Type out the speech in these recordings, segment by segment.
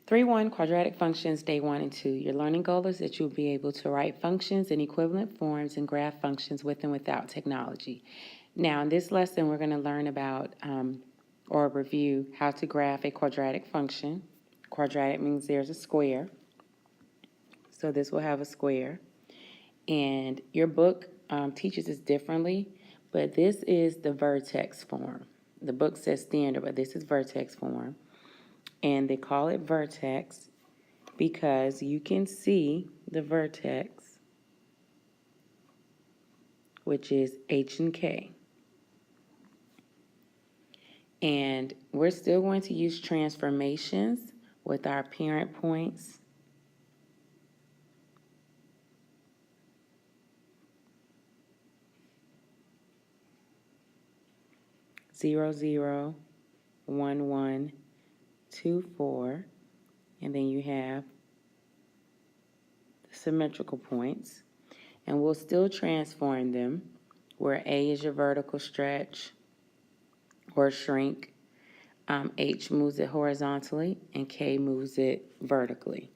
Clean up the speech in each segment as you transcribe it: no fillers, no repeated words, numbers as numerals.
3.1 Quadratic Functions, Day 1 and 2. Your learning goal is that you'll be able to write functions in equivalent forms and graph functions with and without technology. Now, in this lesson, we're going to learn about or review how to graph a quadratic function. Quadratic means there's a square. So this will have a square. And your book teaches this differently, but this is the vertex form. The book says standard, but this is vertex form. And they call it vertex because you can see the vertex, which is H and K. And we're still going to use transformations with our parent points. Zero, zero, 1, 1, 2, 4, and then you have the symmetrical points, and we'll still transform them where A is your vertical stretch or shrink, H moves it horizontally, and K moves it vertically.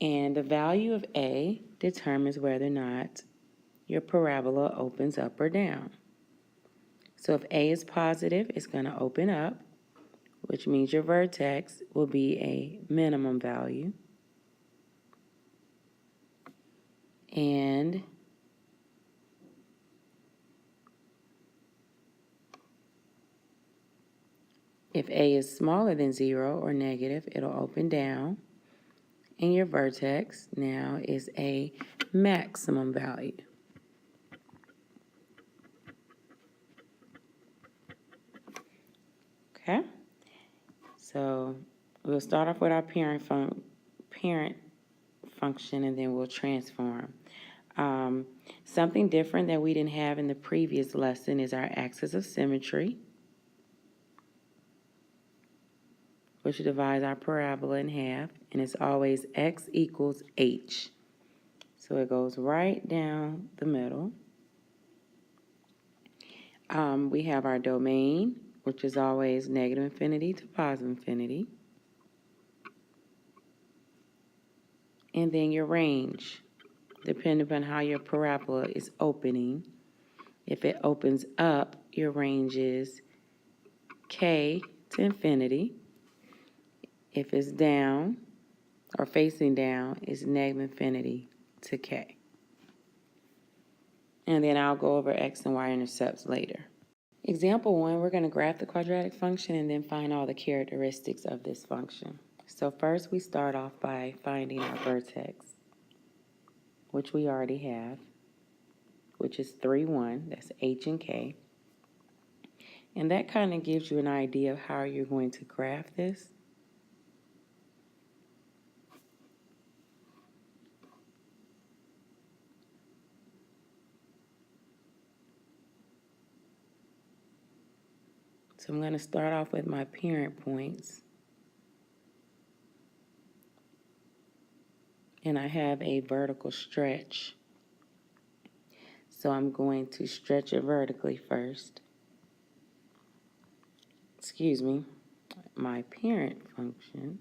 And the value of A determines whether or not your parabola opens up or down. So if A is positive, it's going to open up, which means your vertex will be a minimum value. And if A is smaller than 0 or negative, it'll open down. And your vertex now is a maximum value. Okay? So we'll start off with our parent function, and then we'll transform. Something different that we didn't have in the previous lesson is our axis of symmetry, which divides our parabola in half, and it's always x equals h. So it goes right down the middle. We have our domain, which is always negative infinity to positive infinity. And then your range, depending upon how your parabola is opening. If it opens up, your range is k to infinity. If it's down or facing down, it's negative infinity to k. And then I'll go over x and y intercepts later. Example 1, we're going to graph the quadratic function and then find all the characteristics of this function. So first we start off by finding our vertex, which we already have, which is 3, 1. That's h and k. And that kind of gives you an idea of how you're going to graph this. So I'm going to start off with my parent points. And I have a vertical stretch. So I'm going to stretch it vertically first. Excuse me, my parent function.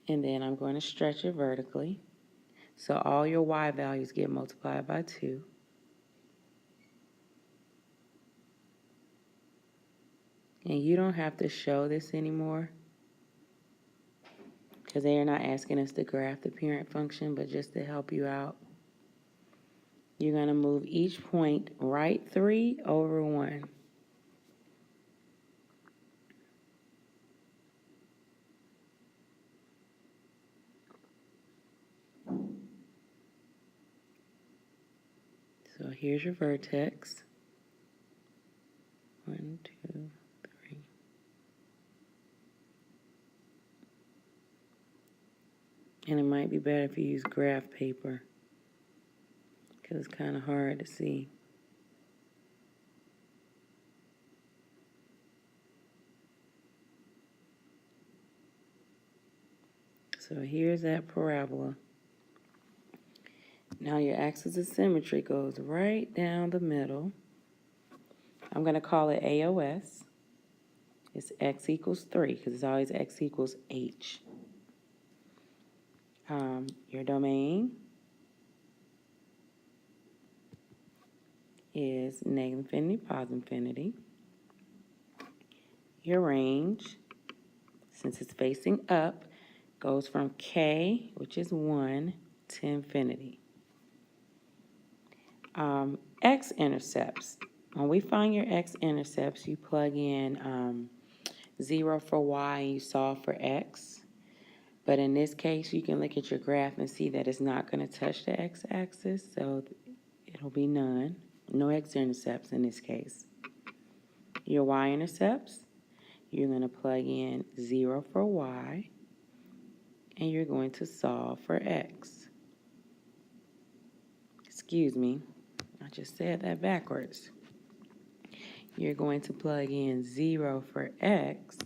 And then I'm going to stretch it vertically. So all your y values get multiplied by 2. And you don't have to show this anymore because they are not asking us to graph the parent function, but just to help you out. You're going to move each point right 3 over 1. So here's your vertex. 1, 2, 3. And it might be better if you use graph paper because it's kind of hard to see. So here's that parabola. Now your axis of symmetry goes right down the middle. I'm going to call it AOS. It's x equals 3 because it's always x equals h. Your domain is negative infinity, positive infinity. Your range, since it's facing up, goes from k, which is 1, to infinity. X-intercepts. When we find your x-intercepts, you plug in 0 for y and you solve for x. But in this case, you can look at your graph and see that it's not going to touch the x-axis, so it'll be none. No x-intercepts in this case. Your y-intercepts, you're going to plug in 0 for y, and you're going to solve for x. Excuse me, I just said that backwards. You're going to plug in 0 for x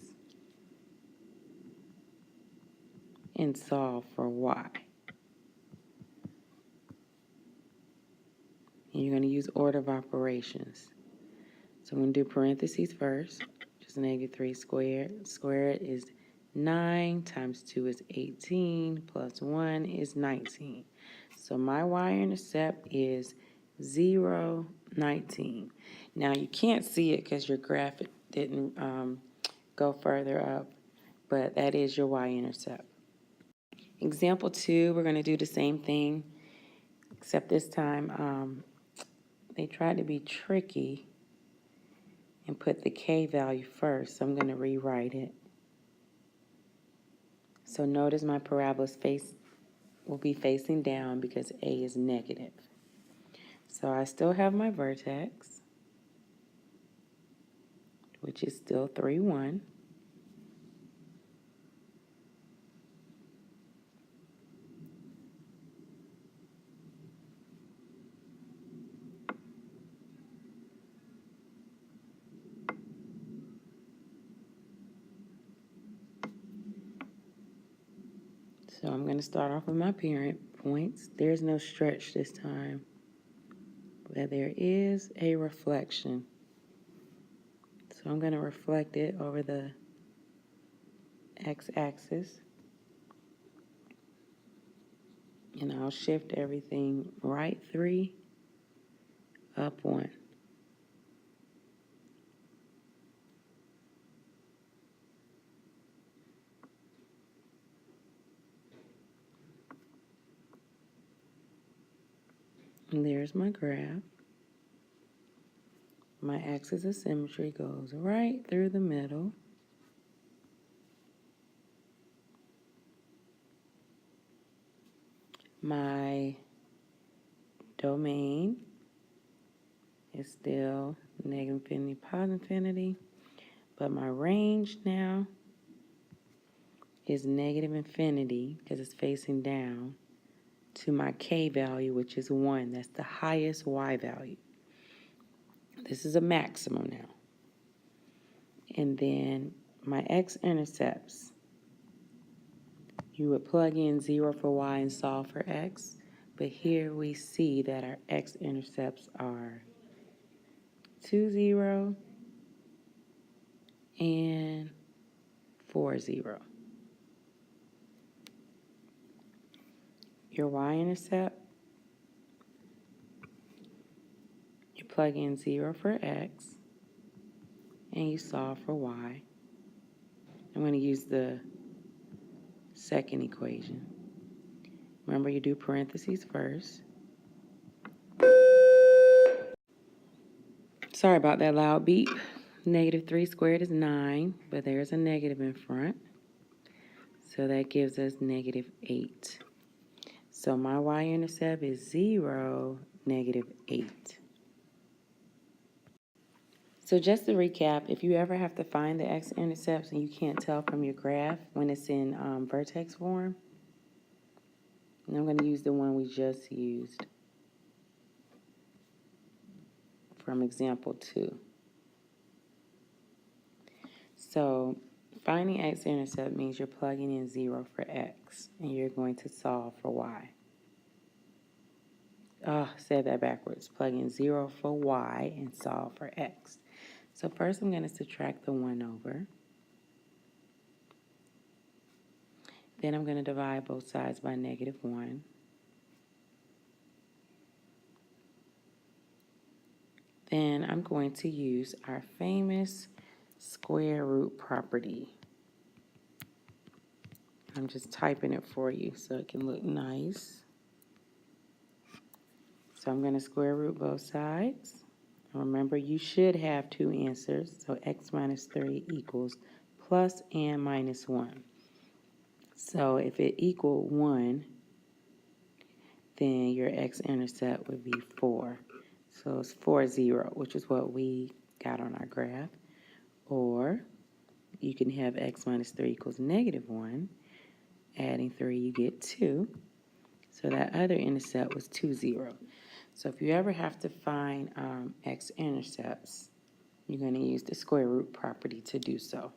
and solve for y. And you're going to use order of operations. So I'm going to do parentheses first, which is negative 3 squared. Squared is 9 times 2 is 18 plus 1 is 19. So my y-intercept is 0, 19. Now you can't see it because your graph didn't go further up, but that is your y-intercept. Example 2, we're going to do the same thing, except this time they tried to be tricky and put the k value first, so I'm going to rewrite it. So notice my parabola's face will be facing down because a is negative. So I still have my vertex, which is still 3, 1. So I'm going to start off with my parent points. There's no stretch this time, but there is a reflection. So I'm going to reflect it over the x-axis. And I'll shift everything right 3, up 1. And there's my graph. My axis of symmetry goes right through the middle. My domain is still negative infinity, positive infinity, but my range now is negative infinity because it's facing down to my k value, which is 1. That's the highest y value. This is a maximum now. And then my x-intercepts, you would plug in 0 for y and solve for x, but here we see that our x-intercepts are 2, 0 and 4, 0. Your y-intercept, you plug in 0 for x and you solve for y. I'm going to use the second equation. Remember, you do parentheses first. Sorry about that loud beep. Negative 3 squared is 9, but there's a negative in front. So that gives us negative 8. So my y-intercept is 0, negative 8. So just to recap, if you ever have to find the x-intercepts and you can't tell from your graph when it's in vertex form, and I'm going to use the one we just used from example 2. So finding x-intercept means you're plugging in 0 for x, and you're going to solve for y. Oh, said that backwards. Plug in 0 for y and solve for x. So first I'm going to subtract the 1 over. Then I'm going to divide both sides by -1. Then I'm going to use our famous square root property. I'm just typing it for you so it can look nice. So I'm going to square root both sides. Remember, you should have 2 answers. So x minus 3 equals plus and minus 1. So if it equaled 1, then your x-intercept would be 4. So it's 4, 0, which is what we got on our graph. Or you can have x minus 3 equals -1. Adding 3, you get 2. So that other intercept was 2, 0. So if you ever have to find x-intercepts, you're going to use the square root property to do so.